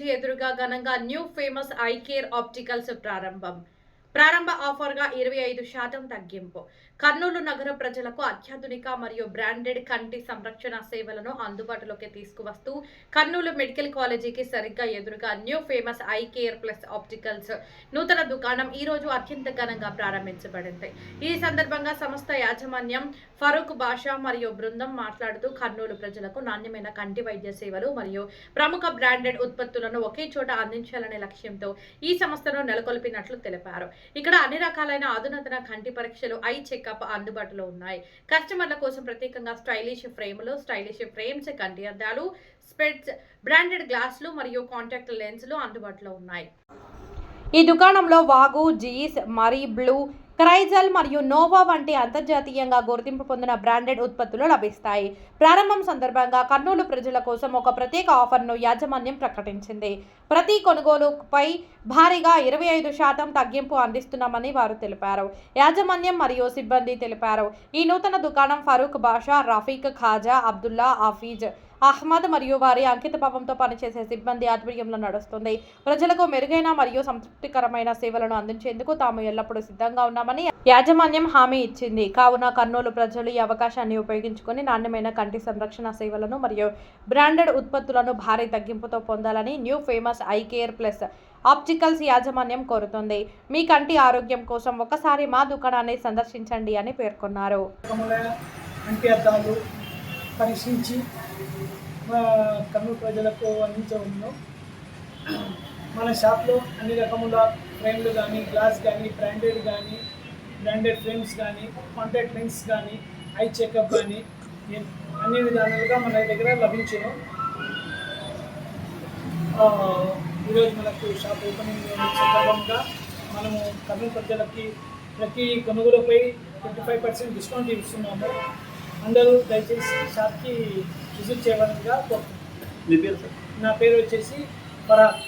College ఎదురుగా ఘనంగా new famous I care opticals ప్రారంభ ఆఫర్గా 25% తగ్గింపు. కర్నూలు నగర ప్రజలకు అత్యాధునిక మరియు బ్రాండెడ్ కంటి సంరక్షణ సేవలను అందుబాటులోకి తీసుకువస్తూ కర్నూలు మెడికల్ కాలేజీకి సరిగ్గా ఎదురుగా new famous I care plus opticals నూతన దుకాణం ఈ రోజు అత్యంత ఘనంగా ప్రారంభించబడింది. ఈ సందర్భంగా సంస్థ యాజమాన్యం ఫరూక్ బాషా మరియు బృందం మాట్లాడుతూ కర్నూలు ప్రజలకు నాణ్యమైన కంటి వైద్య సేవలు మరియు ప్రముఖ బ్రాండెడ్ ఉత్పత్తులను ఒకే చోట అందించాలనే లక్ష్యంతో ఈ సంస్థను నెలకొల్పినట్లు తెలిపారు. ఇక్కడ అన్ని రకాలైన అధునాతన కంటి పరీక్షలు, ఐ చెకప్ అందుబాటులో ఉన్నాయి. కస్టమర్ల కోసం ప్రత్యేకంగా స్టైలిష్ ఫ్రేమ్స్, కంటి అద్దాలు, స్పెట్స్, బ్రాండెడ్ గ్లాసులు మరియు కాంటాక్ట్ లెన్సులు అందుబాటులో ఉన్నాయి. ఈ దుకాణంలో వాగు, జీస్, మరీ బ్లూ, క్రైజల్ మరియు నోవా వంటి అంతర్జాతీయంగా గుర్తింపు పొందిన బ్రాండెడ్ ఉత్పత్తులు లభిస్తాయి. ప్రారంభం సందర్భంగా కర్నూలు ప్రజల కోసం ఒక ప్రత్యేక ఆఫర్ను యాజమాన్యం ప్రకటించింది. ప్రతి కొనుగోలుపై భారీగా 25% తగ్గింపు అందిస్తున్నామని వారు తెలిపారు. యాజమాన్యం మరియు సిబ్బంది తెలిపారు. ఈ నూతన దుకాణం ఫరూక్ బాషా, రఫీక్, ఖాజా, అబ్దుల్లా, హఫీజ్ అహ్మద్ మరియు వారి అంకితభావంతో పనిచేసే సిబ్బంది ఆధ్వర్యంలో నడుస్తుంది. ప్రజలకు మెరుగైన మరియు సంతృప్తికరమైన సేవలను అందించేందుకు తాము ఎల్లప్పుడూ సిద్ధంగా ఉన్నామని యాజమాన్యం హామీ ఇచ్చింది. కావున కర్నూలు ప్రజలు ఈ అవకాశాన్ని ఉపయోగించుకొని నాణ్యమైన కంటి సంరక్షణ సేవలను మరియు బ్రాండెడ్ ఉత్పత్తులను భారీ తగ్గింపుతో పొందాలని new famous I care plus opticals యాజమాన్యం కోరుతుంది. మీ కంటి ఆరోగ్యం కోసం ఒకసారి మా దుకాణాన్ని సందర్శించండి అని పేర్కొన్నారు. పరీక్షించి కర్నూలు ప్రజలకు అందించడంలో మన షాప్లో అన్ని రకముల ఫ్రేమ్లు కానీ, గ్లాస్ కానీ, బ్రాండెడ్ ఫ్రేమ్స్ కానీ, కాంటాక్ట్ లెన్స్ కానీ, ఐ చెకప్ కానీ అన్ని విధాలుగా మన దగ్గర లభించును. ఈరోజు మనకు షాప్ ఓపెనింగ్ సందర్భంగా మనము కర్నూలు ప్రజలకి ప్రతి కొనుగోలుపై 25% డిస్కౌంట్ ఇస్తున్నాము. అందరూ దయచేసి షాప్కి విజిట్ చేయవలసిందిగా కోరుతున్నాను. మీ పేరు సార్? నా పేరు వచ్చేసి ఫరాద్.